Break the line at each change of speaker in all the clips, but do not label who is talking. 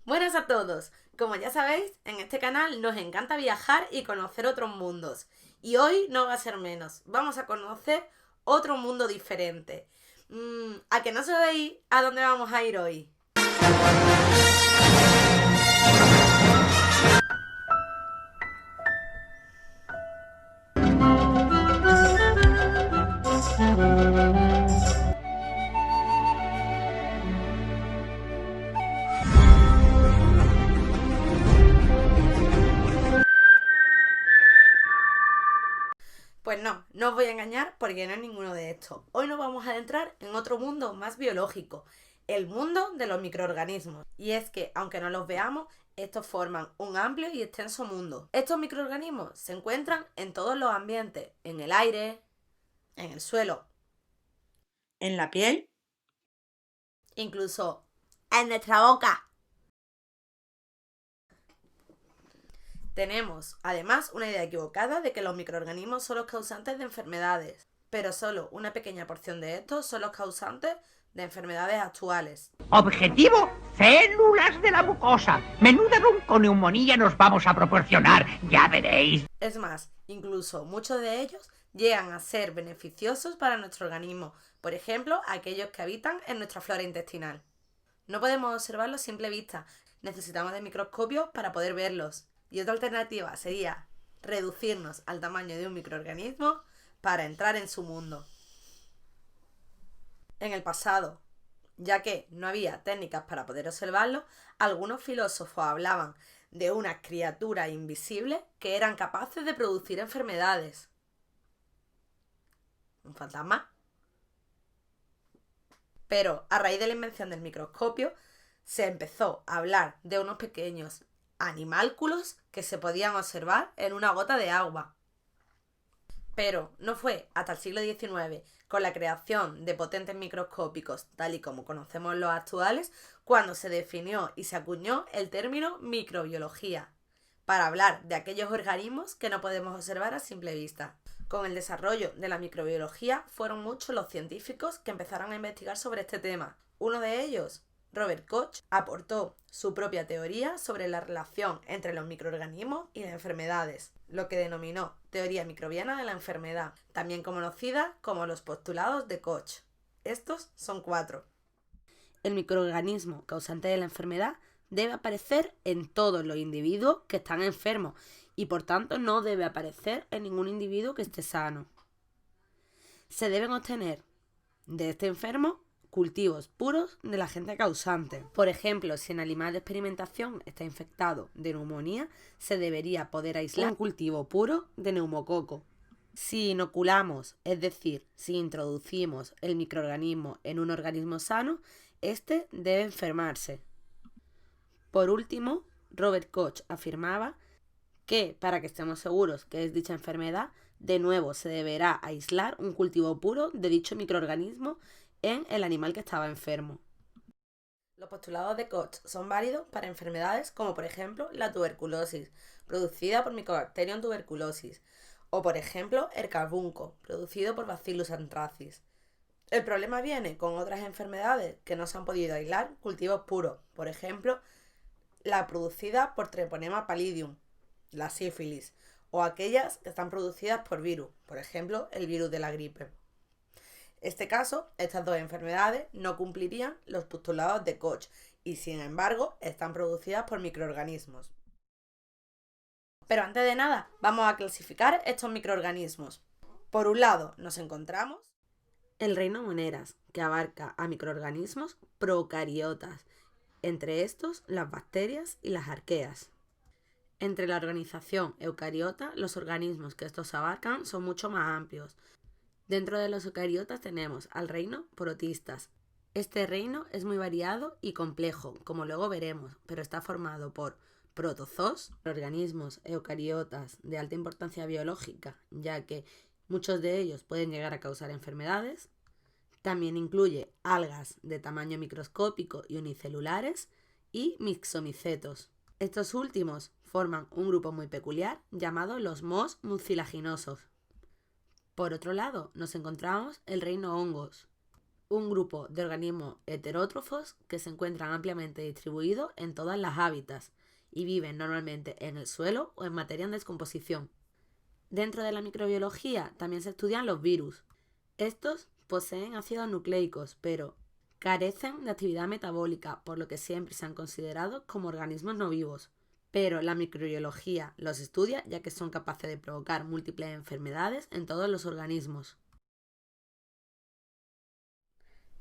Buenas a todos. Como ya sabéis, en este canal nos encanta viajar y conocer otros mundos. Y hoy no va a ser menos. Vamos a conocer otro mundo diferente. ¿A que no sabéis a dónde vamos a ir hoy? Pues no os voy a engañar porque no es ninguno de estos. Hoy nos vamos a adentrar en otro mundo más biológico, el mundo de los microorganismos. Y es que, aunque no los veamos, estos forman un amplio y extenso mundo. Estos microorganismos se encuentran en todos los ambientes, en el aire, en el suelo, en la piel, incluso en nuestra boca. Tenemos, además, una idea equivocada de que los microorganismos son los causantes de enfermedades, pero solo una pequeña porción de estos son los causantes de enfermedades actuales.
Objetivo, células de la mucosa. Menuda bronconeumonía nos vamos a proporcionar, ya veréis.
Es más, incluso muchos de ellos llegan a ser beneficiosos para nuestro organismo, por ejemplo, aquellos que habitan en nuestra flora intestinal. No podemos observarlos a simple vista, necesitamos de microscopios para poder verlos. Y otra alternativa sería reducirnos al tamaño de un microorganismo para entrar en su mundo. En el pasado, ya que no había técnicas para poder observarlo, algunos filósofos hablaban de unas criaturas invisibles que eran capaces de producir enfermedades. ¿Un fantasma? Pero a raíz de la invención del microscopio se empezó a hablar de unos pequeños animálculos que se podían observar en una gota de agua. Pero no fue hasta el siglo XIX, con la creación de potentes microscópicos, tal y como conocemos los actuales, cuando se definió y se acuñó el término microbiología, para hablar de aquellos organismos que no podemos observar a simple vista. Con el desarrollo de la microbiología fueron muchos los científicos que empezaron a investigar sobre este tema. Uno de ellos, Robert Koch, aportó su propia teoría sobre la relación entre los microorganismos y las enfermedades, lo que denominó teoría microbiana de la enfermedad, también conocida como los postulados de Koch. Estos son 4. El microorganismo causante de la enfermedad debe aparecer en todos los individuos que están enfermos y por tanto no debe aparecer en ningún individuo que esté sano. Se deben obtener de este enfermo cultivos puros del agente causante. Por ejemplo, si el animal de experimentación está infectado de neumonía, se debería poder aislar un cultivo puro de neumococo. Si inoculamos, es decir, si introducimos el microorganismo en un organismo sano, este debe enfermarse. Por último, Robert Koch afirmaba que, para que estemos seguros que es dicha enfermedad, de nuevo se deberá aislar un cultivo puro de dicho microorganismo en el animal que estaba enfermo. Los postulados de Koch son válidos para enfermedades como por ejemplo la tuberculosis, producida por Mycobacterium tuberculosis, o por ejemplo el carbunco, producido por Bacillus anthracis. El problema viene con otras enfermedades que no se han podido aislar cultivos puros, por ejemplo la producida por Treponema pallidum, la sífilis, o aquellas que están producidas por virus, por ejemplo el virus de la gripe. En este caso, estas dos enfermedades no cumplirían los postulados de Koch y, sin embargo, están producidas por microorganismos. Pero antes de nada, vamos a clasificar estos microorganismos. Por un lado, nos encontramos el reino Moneras, que abarca a microorganismos procariotas, entre estos las bacterias y las arqueas. Entre la organización eucariota, los organismos que estos abarcan son mucho más amplios. Dentro de los eucariotas tenemos al reino protistas. Este reino es muy variado y complejo, como luego veremos, pero está formado por protozoos, organismos eucariotas de alta importancia biológica, ya que muchos de ellos pueden llegar a causar enfermedades. También incluye algas de tamaño microscópico y unicelulares y mixomicetos. Estos últimos forman un grupo muy peculiar llamado los mohos mucilaginosos. Por otro lado, nos encontramos el reino hongos, un grupo de organismos heterótrofos que se encuentran ampliamente distribuidos en todas las hábitats y viven normalmente en el suelo o en materia en descomposición. Dentro de la microbiología también se estudian los virus. Estos poseen ácidos nucleicos, pero carecen de actividad metabólica, por lo que siempre se han considerado como organismos no vivos. Pero la microbiología los estudia ya que son capaces de provocar múltiples enfermedades en todos los organismos.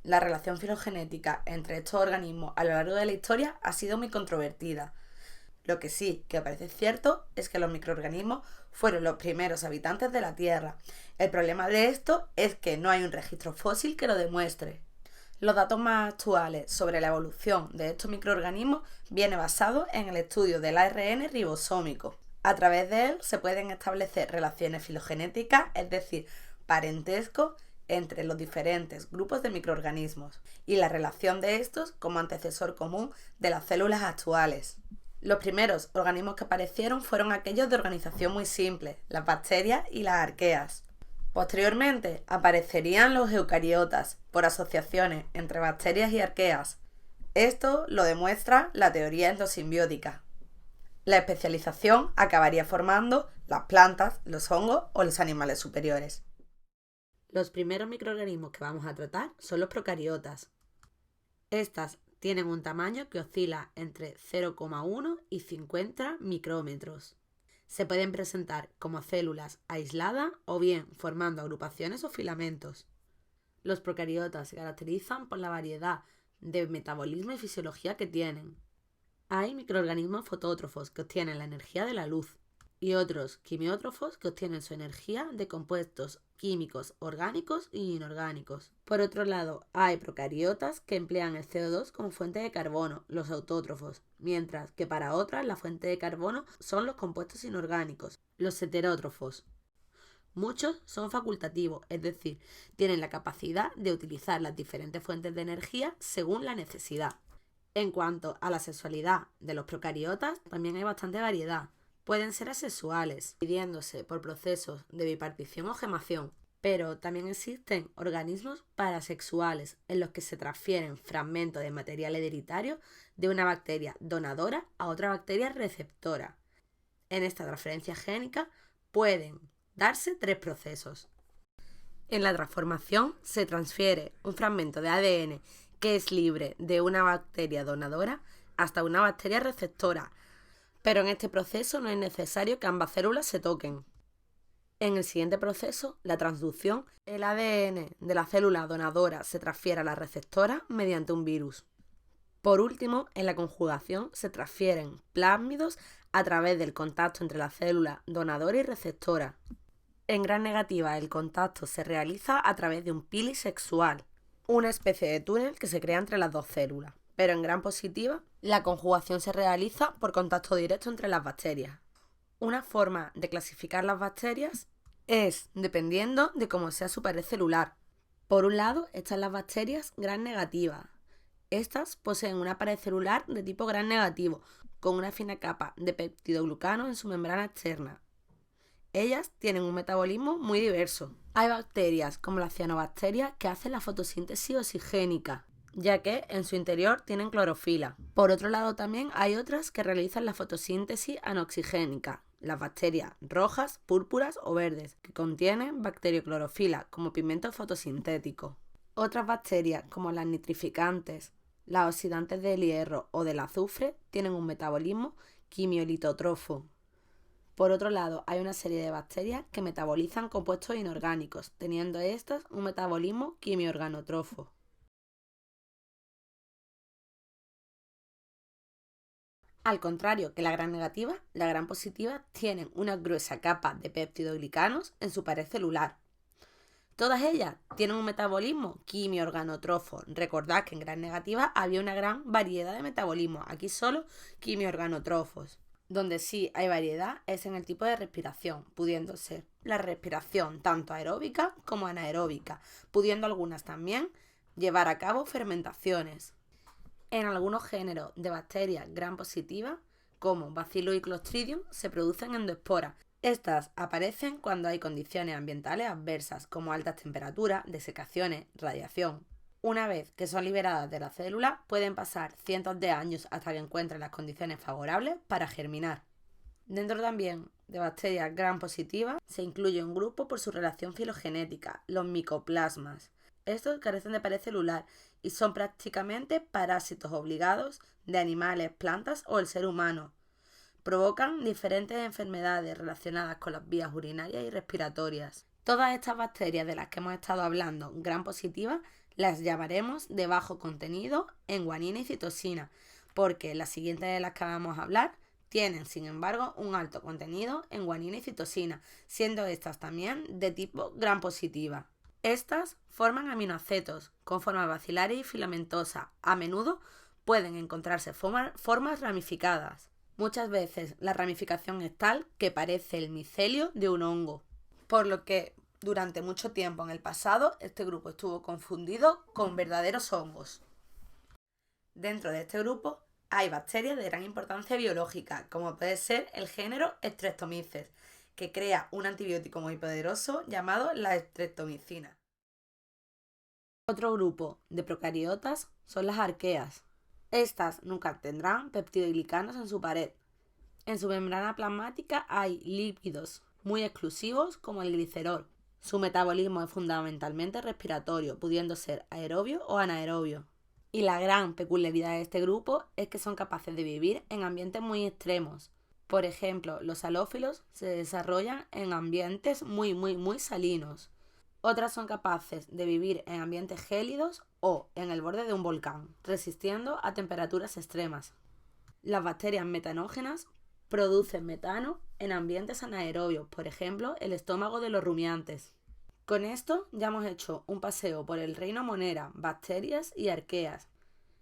La relación filogenética entre estos organismos a lo largo de la historia ha sido muy controvertida. Lo que sí que parece cierto es que los microorganismos fueron los primeros habitantes de la Tierra. El problema de esto es que no hay un registro fósil que lo demuestre. Los datos más actuales sobre la evolución de estos microorganismos vienen basados en el estudio del ARN ribosómico. A través de él se pueden establecer relaciones filogenéticas, es decir, parentesco entre los diferentes grupos de microorganismos y la relación de estos como antecesor común de las células actuales. Los primeros organismos que aparecieron fueron aquellos de organización muy simple, las bacterias y las arqueas. Posteriormente aparecerían los eucariotas, por asociaciones entre bacterias y arqueas. Esto lo demuestra la teoría endosimbiótica. La especialización acabaría formando las plantas, los hongos o los animales superiores. Los primeros microorganismos que vamos a tratar son los procariotas. Estas tienen un tamaño que oscila entre 0,1 y 50 micrómetros. Se pueden presentar como células aisladas o bien formando agrupaciones o filamentos. Los procariotas se caracterizan por la variedad de metabolismo y fisiología que tienen. Hay microorganismos fotótrofos que obtienen la energía de la luz y otros quimiótrofos que obtienen su energía de compuestos químicos orgánicos y inorgánicos. Por otro lado, hay procariotas que emplean el CO2 como fuente de carbono, los autótrofos, mientras que para otras la fuente de carbono son los compuestos inorgánicos, los heterótrofos. Muchos son facultativos, es decir, tienen la capacidad de utilizar las diferentes fuentes de energía según la necesidad. En cuanto a la sexualidad de los procariotas, también hay bastante variedad. Pueden ser asexuales, dividiéndose por procesos de bipartición o gemación, pero también existen organismos parasexuales en los que se transfieren fragmentos de material hereditario de una bacteria donadora a otra bacteria receptora. En esta transferencia génica pueden darse 3 procesos. En la transformación se transfiere un fragmento de ADN que es libre de una bacteria donadora hasta una bacteria receptora, pero en este proceso no es necesario que ambas células se toquen. En el siguiente proceso, la transducción, el ADN de la célula donadora se transfiere a la receptora mediante un virus. Por último, en la conjugación se transfieren plásmidos a través del contacto entre la célula donadora y receptora. En gram negativa, el contacto se realiza a través de un pili sexual, una especie de túnel que se crea entre las dos células. Pero en gram positiva, la conjugación se realiza por contacto directo entre las bacterias. Una forma de clasificar las bacterias es dependiendo de cómo sea su pared celular. Por un lado están las bacterias gram negativas. Estas poseen una pared celular de tipo gram negativo, con una fina capa de peptidoglucanos en su membrana externa. Ellas tienen un metabolismo muy diverso. Hay bacterias como las cianobacterias que hacen la fotosíntesis oxigénica, ya que en su interior tienen clorofila. Por otro lado también hay otras que realizan la fotosíntesis anoxigénica, las bacterias rojas, púrpuras o verdes, que contienen bacterioclorofila como pigmento fotosintético. Otras bacterias como las nitrificantes, las oxidantes del hierro o del azufre tienen un metabolismo quimiolitotrofo. Por otro lado, hay una serie de bacterias que metabolizan compuestos inorgánicos, teniendo estas un metabolismo quimiorganotrofo. Al contrario que la gram negativa, la gram positiva tienen una gruesa capa de peptidoglicanos en su pared celular. Todas ellas tienen un metabolismo quimiorganotrofo. Recordad que en gram negativa había una gran variedad de metabolismos, aquí solo quimiorganotrofos. Donde sí hay variedad es en el tipo de respiración, pudiendo ser la respiración tanto aeróbica como anaeróbica, pudiendo algunas también llevar a cabo fermentaciones. En algunos géneros de bacterias gram positivas, como Bacillus y Clostridium, se producen endoesporas. Estas aparecen cuando hay condiciones ambientales adversas, como altas temperaturas, desecaciones, radiación. Una vez que son liberadas de la célula, pueden pasar cientos de años hasta que encuentren las condiciones favorables para germinar. Dentro también de bacterias gram positivas se incluye un grupo por su relación filogenética, los micoplasmas. Estos carecen de pared celular y son prácticamente parásitos obligados de animales, plantas o el ser humano. Provocan diferentes enfermedades relacionadas con las vías urinarias y respiratorias. Todas estas bacterias de las que hemos estado hablando, gram positivas, las llamaremos de bajo contenido en guanina y citosina, porque las siguientes de las que vamos a hablar tienen, sin embargo, un alto contenido en guanina y citosina, siendo estas también de tipo gram positiva. Estas forman aminoacetos con forma bacilares y filamentosa. A menudo pueden encontrarse formas ramificadas. Muchas veces la ramificación es tal que parece el micelio de un hongo, por lo que durante mucho tiempo en el pasado este grupo estuvo confundido con verdaderos hongos. Dentro de este grupo hay bacterias de gran importancia biológica, como puede ser el género Streptomyces, que crea un antibiótico muy poderoso llamado la streptomicina. Otro grupo de procariotas son las arqueas. Estas nunca tendrán peptidoglicanos en su pared. En su membrana plasmática hay lípidos muy exclusivos como el glicerol. Su metabolismo es fundamentalmente respiratorio, pudiendo ser aerobio o anaerobio. Y la gran peculiaridad de este grupo es que son capaces de vivir en ambientes muy extremos. Por ejemplo, los halófilos se desarrollan en ambientes muy salinos. Otras son capaces de vivir en ambientes gélidos o en el borde de un volcán, resistiendo a temperaturas extremas. Las bacterias metanógenas producen metano en ambientes anaerobios, por ejemplo, el estómago de los rumiantes. Con esto ya hemos hecho un paseo por el reino Monera, bacterias y arqueas.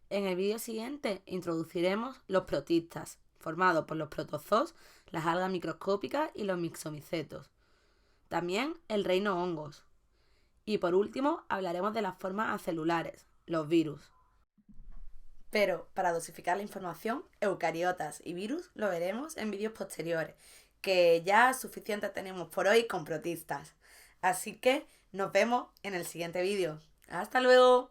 En el vídeo siguiente introduciremos los protistas, formados por los protozoos, las algas microscópicas y los mixomicetos. También el reino hongos. Y por último hablaremos de las formas acelulares, los virus. Pero para dosificar la información, eucariotas y virus lo veremos en vídeos posteriores, que ya suficiente tenemos por hoy con protistas. Así que nos vemos en el siguiente vídeo. ¡Hasta luego!